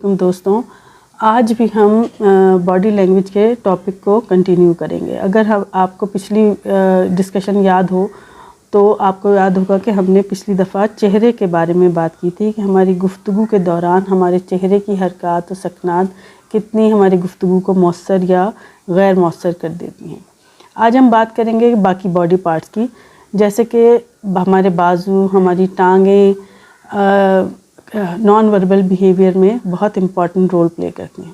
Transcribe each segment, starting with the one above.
دوستوں، آج بھی ہم باڈی لینگویج کے ٹاپک کو کنٹینیو کریں گے۔ اگر آپ کو پچھلی ڈسکشن یاد ہو تو آپ کو یاد ہوگا کہ ہم نے پچھلی دفعہ چہرے کے بارے میں بات کی تھی کہ ہماری گفتگو کے دوران ہمارے چہرے کی حرکات و سکنات کتنی ہماری گفتگو کو مؤثر یا غیر مؤثر کر دیتی ہیں۔ آج ہم بات کریں گے باقی باڈی پارٹس کی، جیسے کہ ہمارے بازو، ہماری ٹانگیں نان وربل بیہیویئر میں بہت امپورٹنٹ رول پلے کرتی ہیں۔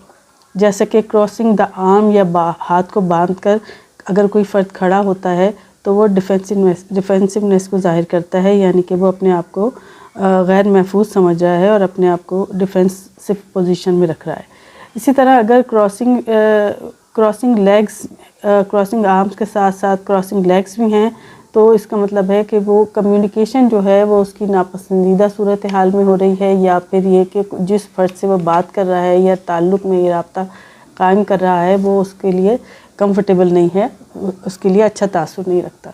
جیسے کہ کراسنگ دا آرم یا ہاتھ کو باندھ کر اگر کوئی فرد کھڑا ہوتا ہے تو وہ ڈیفینسونیس کو ظاہر کرتا ہے، یعنی کہ وہ اپنے آپ کو غیر محفوظ سمجھ رہا ہے اور اپنے آپ کو ڈیفینسو پوزیشن میں رکھ رہا ہے۔ اسی طرح اگر کراسنگ آرمز کے ساتھ ساتھ کراسنگ لیگز بھی ہیں تو اس کا مطلب ہے کہ وہ کمیونیکیشن جو ہے وہ اس کی ناپسندیدہ صورتحال میں ہو رہی ہے، یا پھر یہ کہ جس فرد سے وہ بات کر رہا ہے یا تعلق میں یہ رابطہ قائم کر رہا ہے وہ اس کے لیے کمفرٹیبل نہیں ہے، اس کے لیے اچھا تاثر نہیں رکھتا۔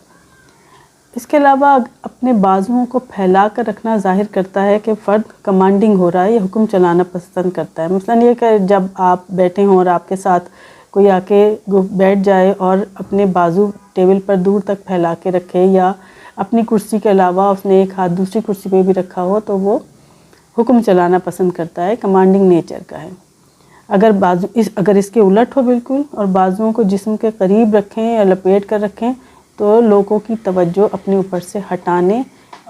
اس کے علاوہ اپنے بازوؤں کو پھیلا کر رکھنا ظاہر کرتا ہے کہ فرد کمانڈنگ ہو رہا ہے یا حکم چلانا پسند کرتا ہے۔ مثلاً یہ کہ جب آپ بیٹھے ہوں اور آپ کے ساتھ کوئی آ کے بیٹھ جائے اور اپنے بازو ٹیبل پر دور تک پھیلا کے رکھے، یا اپنی کرسی کے علاوہ اس نے ایک ہاتھ دوسری کرسی پہ بھی رکھا ہو تو وہ حکم چلانا پسند کرتا ہے، کمانڈنگ نیچر کا ہے۔ اگر اس کے الٹ ہو بالکل اور بازوؤں کو جسم کے قریب رکھیں یا لپیٹ کر رکھیں تو لوگوں کی توجہ اپنے اوپر سے ہٹانے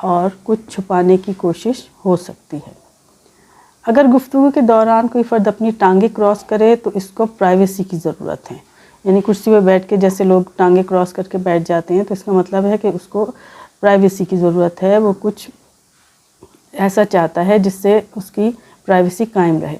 اور کچھ چھپانے کی کوشش ہو سکتی ہے۔ اگر گفتگو کے دوران کوئی فرد اپنی ٹانگیں کراس کرے تو اس کو پرائیویسی کی ضرورت ہے، یعنی کرسی پہ بیٹھ کے جیسے لوگ ٹانگیں کراس کر کے بیٹھ جاتے ہیں تو اس کا مطلب ہے کہ اس کو پرائیویسی کی ضرورت ہے، وہ کچھ ایسا چاہتا ہے جس سے اس کی پرائیویسی قائم رہے۔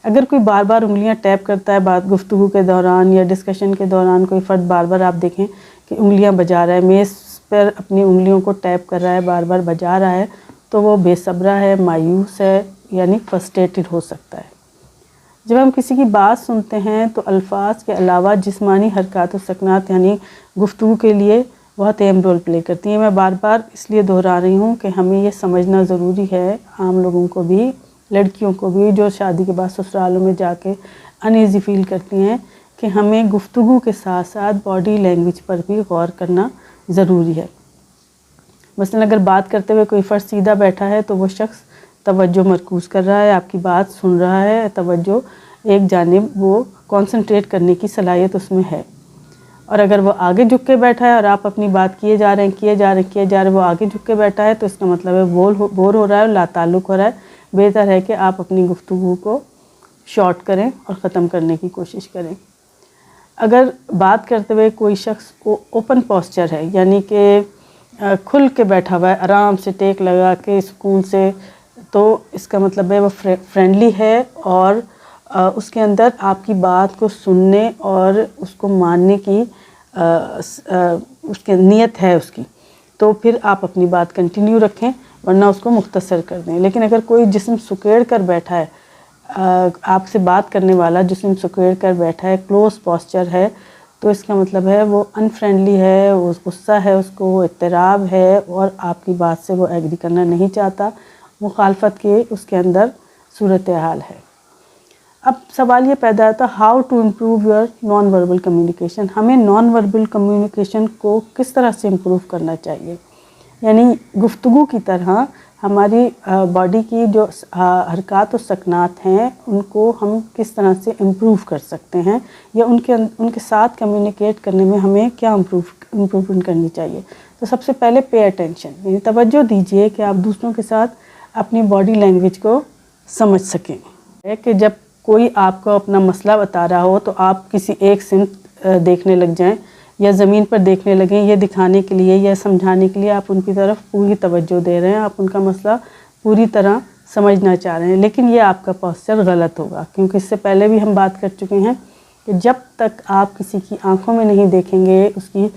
اگر کوئی بار بار انگلیاں ٹیپ کرتا ہے گفتگو کے دوران یا ڈسکشن کے دوران، کوئی فرد بار بار آپ دیکھیں کہ انگلیاں بجا رہا ہے، میز پر اپنی انگلیوں کو ٹیپ کر رہا ہے، بار بار بجا رہا ہے، تو وہ بے صبرا ہے، مایوس ہے، یعنی فرسٹریٹڈ ہو سکتا ہے۔ جب ہم کسی کی بات سنتے ہیں تو الفاظ کے علاوہ جسمانی حرکات و سکنات یعنی گفتگو کے لیے بہت اہم رول پلے کرتی ہیں۔ میں بار بار اس لیے دہرا رہی ہوں کہ ہمیں یہ سمجھنا ضروری ہے، عام لوگوں کو بھی، لڑکیوں کو بھی جو شادی کے بعد سسرالوں میں جا کے انایزی فیل کرتی ہیں، کہ ہمیں گفتگو کے ساتھ ساتھ باڈی لینگویج پر بھی غور کرنا ضروری ہے۔ مثلاً اگر بات کرتے ہوئے کوئی فرد سیدھا بیٹھا ہے تو وہ شخص توجہ مرکوز کر رہا ہے، آپ کی بات سن رہا ہے، توجہ ایک جانب وہ کنسنٹریٹ کرنے کی صلاحیت اس میں ہے۔ اور اگر وہ آگے جھک کے بیٹھا ہے اور آپ اپنی بات کیے جا رہے ہیں وہ آگے جھک کے بیٹھا ہے تو اس کا مطلب ہے بور ہو رہا ہے اور لا تعلق ہو رہا ہے۔ بہتر ہے کہ آپ اپنی گفتگو کو شارٹ کریں اور ختم کرنے کی کوشش کریں۔ اگر بات کرتے ہوئے کوئی شخص کو اوپن پوسچر ہے، یعنی کہ کھل کے بیٹھا ہوا ہے، آرام سے ٹیک لگا کے سکون سے، تو اس کا مطلب ہے وہ فرینڈلی ہے اور اس کے اندر آپ کی بات کو سننے اور اس کو ماننے کی اس کی نیت ہے اس کی، تو پھر آپ اپنی بات کنٹینیو رکھیں ورنہ اس کو مختصر کر دیں۔ لیکن اگر کوئی جسم سکیڑ کر بیٹھا ہے، آپ سے بات کرنے والا جسم سکیڑ کر بیٹھا ہے، کلوز پوسچر ہے، تو اس کا مطلب ہے وہ ان فرینڈلی ہے، وہ غصہ ہے، اس کو وہ اضطراب ہے اور آپ کی بات سے وہ ایگری کرنا نہیں چاہتا، مخالفت کے اس کے اندر صورتحال ہے۔ اب سوال یہ پیدا ہوتا ہے how to improve your non verbal communication, ہمیں نان وربل کمیونیکیشن کو کس طرح سے امپروو کرنا چاہیے، یعنی گفتگو کی طرح ہماری باڈی کی جو حرکات و سکنات ہیں ان کو ہم کس طرح سے امپروو کر سکتے ہیں، یا ان کے ساتھ کمیونیکیٹ کرنے میں ہمیں کیا امپروومنٹ کرنی چاہیے۔ تو سب سے پہلے پے اٹینشن، یعنی توجہ دیجیے کہ آپ دوسروں کے ساتھ اپنی باڈی لینگویج کو سمجھ سکیں۔ کہ جب کوئی آپ کو اپنا مسئلہ بتا رہا ہو تو آپ کسی ایک سمت دیکھنے لگ جائیں یا زمین پر دیکھنے لگیں، یہ دکھانے کے لیے یا سمجھانے کے لیے آپ ان کی طرف پوری توجہ دے رہے ہیں، آپ ان کا مسئلہ پوری طرح سمجھنا چاہ رہے ہیں، لیکن یہ آپ کا پوسچر غلط ہوگا، کیونکہ اس سے پہلے بھی ہم بات کر چکے ہیں کہ جب تک آپ کسی کی آنکھوں میں نہیں دیکھیں گے، اس کی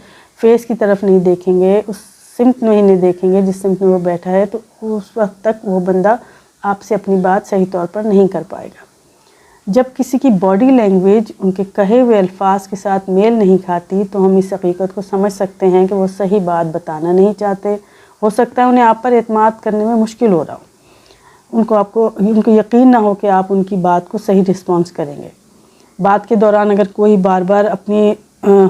فیس کی طرف نہیں دیکھیں گے، اس سمت میں ہی نہیں دیکھیں گے جس سمت میں وہ بیٹھا ہے، تو اس وقت تک وہ بندہ آپ سے اپنی بات صحیح طور پر نہیں کر پائے گا۔ جب کسی کی باڈی لینگویج ان کے کہے ہوئے الفاظ کے ساتھ میل نہیں کھاتی تو ہم اس حقیقت کو سمجھ سکتے ہیں کہ وہ صحیح بات بتانا نہیں چاہتے، ہو سکتا ہے انہیں آپ پر اعتماد کرنے میں مشکل ہو رہا ہو۔ ان کو یقین نہ ہو کہ آپ ان کی بات کو صحیح رسپانس کریں گے۔ بات کے دوران اگر کوئی بار بار اپنی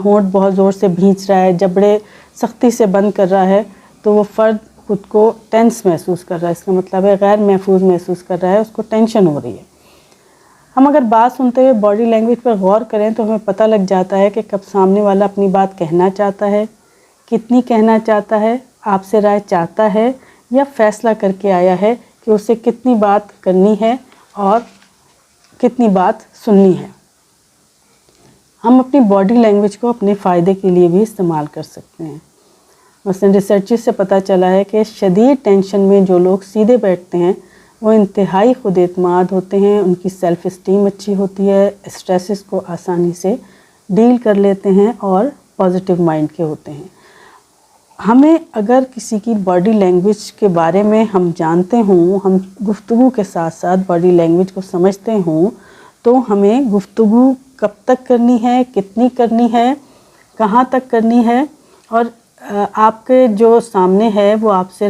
ہونٹ بہت زور سے بھینچ رہا ہے، جبڑے سختی سے بند کر رہا ہے، تو وہ فرد خود کو ٹینس محسوس کر رہا ہے، اس کا مطلب ہے غیر محفوظ محسوس کر رہا ہے، اس کو ٹینشن ہو رہی ہے۔ ہم اگر بات سنتے ہوئے باڈی لینگویج پر غور کریں تو ہمیں پتہ لگ جاتا ہے کہ کب سامنے والا اپنی بات کہنا چاہتا ہے، کتنی کہنا چاہتا ہے، آپ سے رائے چاہتا ہے یا فیصلہ کر کے آیا ہے کہ اسے کتنی بات کرنی ہے اور کتنی بات سننی ہے۔ ہم اپنی باڈی لینگویج کو اپنے فائدے کے لیے بھی استعمال کر سکتے ہیں۔ مثلاً ریسرچز سے پتہ چلا ہے کہ شدید ٹینشن میں جو لوگ سیدھے بیٹھتے ہیں وہ انتہائی خود اعتماد ہوتے ہیں، ان کی سیلف اسٹیم اچھی ہوتی ہے، اسٹریسز کو آسانی سے ڈیل کر لیتے ہیں اور پازیٹیو مائنڈ کے ہوتے ہیں۔ ہمیں اگر کسی کی باڈی لینگویج کے بارے میں ہم جانتے ہوں، ہم گفتگو کے ساتھ ساتھ باڈی لینگویج کو سمجھتے ہوں، تو ہمیں گفتگو کب تک کرنی ہے، کتنی کرنی ہے، کہاں تک کرنی ہے، اور آپ کے جو سامنے ہے وہ آپ سے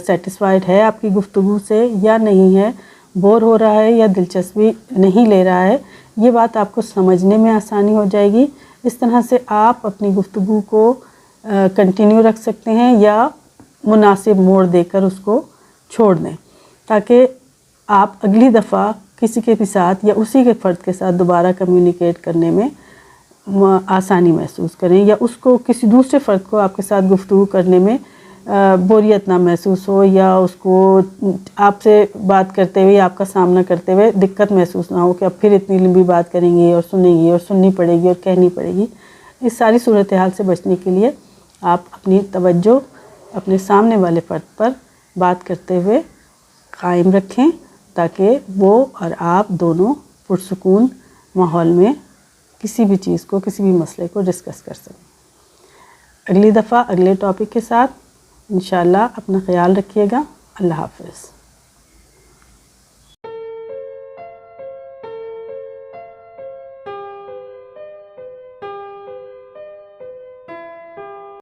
سیٹسفائیڈ ہے آپ کی گفتگو سے یا نہیں ہے، بور ہو رہا ہے یا دلچسپی نہیں لے رہا ہے، یہ بات آپ کو سمجھنے میں آسانی ہو جائے گی۔ اس طرح سے آپ اپنی گفتگو کو کنٹینیو رکھ سکتے ہیں یا مناسب موڑ دے کر اس کو چھوڑ دیں، تاکہ آپ اگلی دفعہ کسی کے بھی ساتھ یا اسی کے فرد کے ساتھ دوبارہ کمیونیکیٹ کرنے میں آسانی محسوس کریں، یا اس کو کسی دوسرے فرد کو آپ کے ساتھ گفتگو کرنے میں بوریت نہ محسوس ہو، یا اس کو آپ سے بات کرتے ہوئے، آپ کا سامنا کرتے ہوئے دقت محسوس نہ ہو کہ اب پھر اتنی لمبی بات کریں گی اور سنیں گی اور سننی پڑے گی اور کہنی پڑے گی۔ اس ساری صورتحال سے بچنے کے لیے آپ اپنی توجہ اپنے سامنے والے فرد پر بات کرتے ہوئے قائم رکھیں، تاکہ وہ اور آپ دونوں پرسکون ماحول میں کسی بھی چیز کو، کسی بھی مسئلے کو ڈسکس کر سکیں۔ اگلی دفعہ اگلے ٹاپک کے ساتھ انشاءاللہ اپنا خیال رکھیے گا۔ اللہ حافظ۔